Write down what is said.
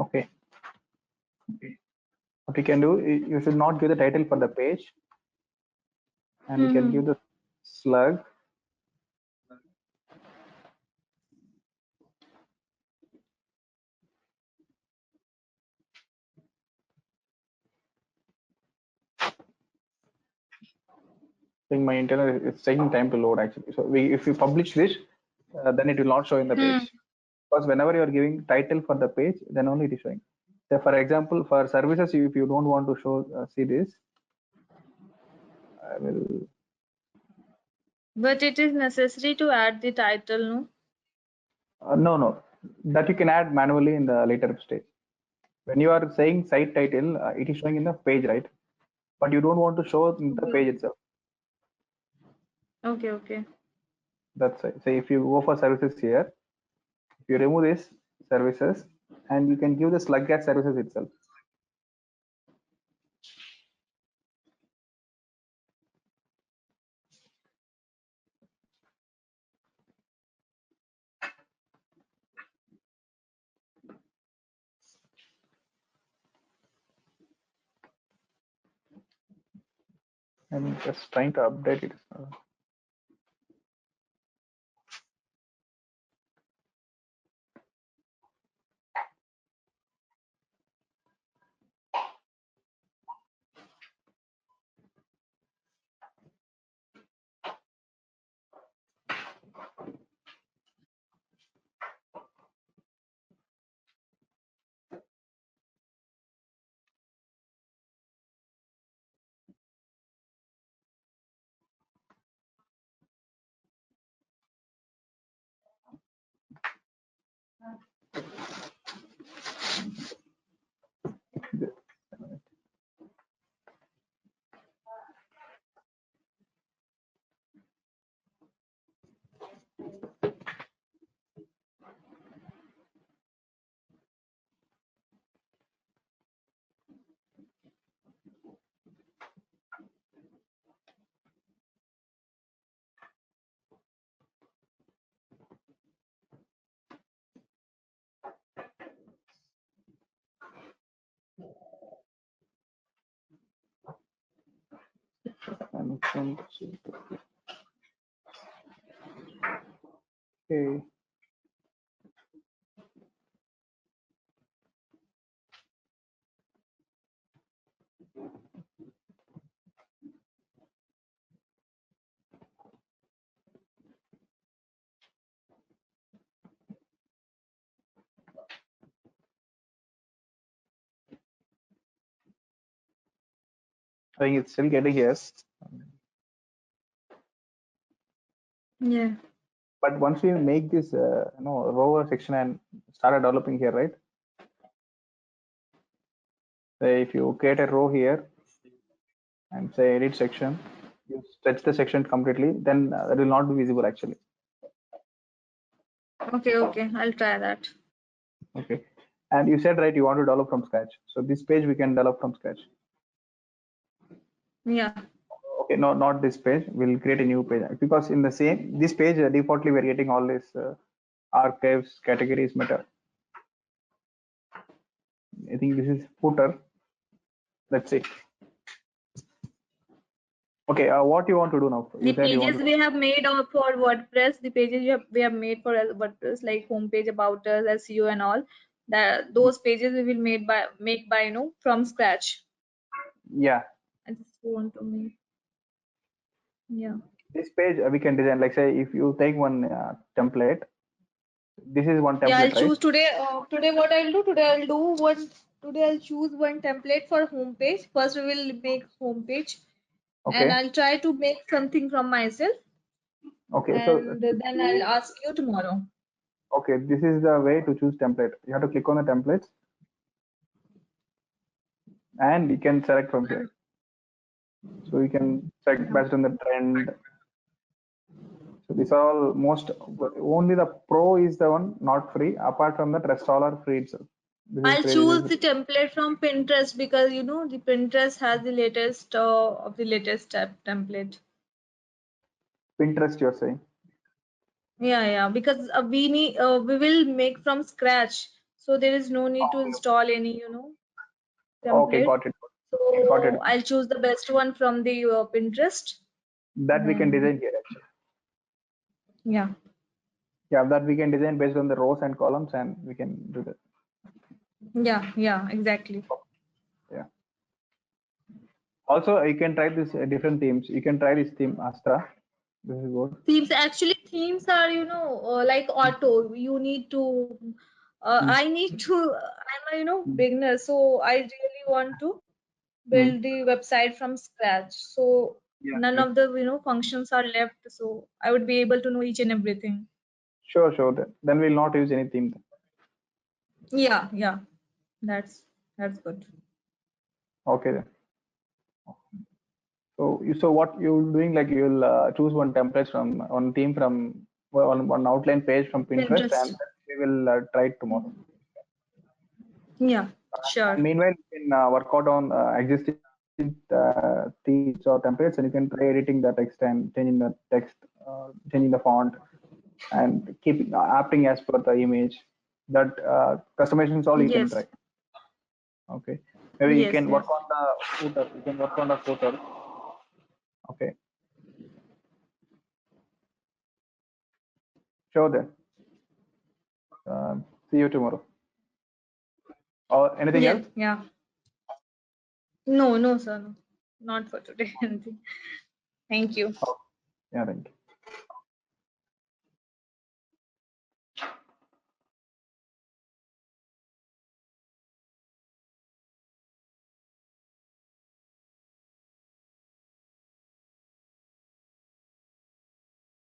Okay. What you can do, you should not give the title for the page, and you can give the slug. I think my internet is taking time to load actually. So if you publish this, then it will not show in the page. Because whenever you are giving title for the page, then only it is showing. So for example, for services, if you don't want to show see this, I will. But it is necessary to add the title, no? No. That you can add manually in the later stage. When you are saying site title, it is showing in the page, right? But you don't want to show in the page itself. Okay. That's right. So if you go for services here, if you remove this services, and you can give the slug as services itself. I'm just trying to update it. Okay. I think it's still getting here. Yeah. But once we make this, row section and started developing here, right? Say if you create a row here and say edit section, you stretch the section completely, then that will not be visible actually. Okay. I'll try that. Okay. And you said, right, you want to develop from scratch. So this page we can develop from scratch. Yeah. Okay, no, not this page. We'll create a new page because in the same this page defaultly we're getting all this archives, categories, meta. I think this is footer. Let's see. Okay, what you want to do now? The pages we have made for WordPress, the pages we have made for WordPress, like homepage, about us, SEO, and all. Those pages we will make by from scratch. Yeah. I just want to make. Yeah. This page we can design. Like say, if you take one template, this is one template. Yeah, I'll choose right? today. Today what I'll do? Today I'll choose one template for homepage. First we will make homepage. Okay. And I'll try to make something from myself. Okay, and so then I'll ask you tomorrow. Okay, this is the way to choose template. You have to click on the templates, and you can select from here. So you can select based on the trend. So these are all only the pro is the one not free. Apart from that, rest all are free itself. I'll choose the template from Pinterest because the Pinterest has the latest of the latest template. Pinterest, you're saying? Yeah, because we will make from scratch. so there is no need to install any, Okay, template. got it. Got it. So I'll choose the best one from the Pinterest. That we can Then design here actually. yeah, Yeah, that we can design based on the rows and columns, and we can do that. yeah, exactly. Yeah. Also, you can try this different themes. You can try this theme Astra. This is good. Themes are, like auto. You need to. I need to. I'm a beginner, so I really want to build the website from scratch. So Yeah. none of the functions are left. So I would be able to know each and everything. Sure, sure. Then we'll not use any theme. Yeah, that's good. Okay then. So what you're doing, like you'll choose one template from one theme from one outline page from Pinterest, Pinterest. and we will try it tomorrow. Yeah, sure. And meanwhile, you can work out on existing themes or templates, and you can try editing the text and changing the text, changing the font, and keeping apping as per the image. That customization is all you can Yes, try. Okay. Maybe you yes, can work yes. on the footer. You can work on the footer. Okay. Sure then. See you tomorrow. Or anything else? Yes, yeah. No, no, sir, no. Not for today. Anything. Thank you. Oh, yeah, thank you.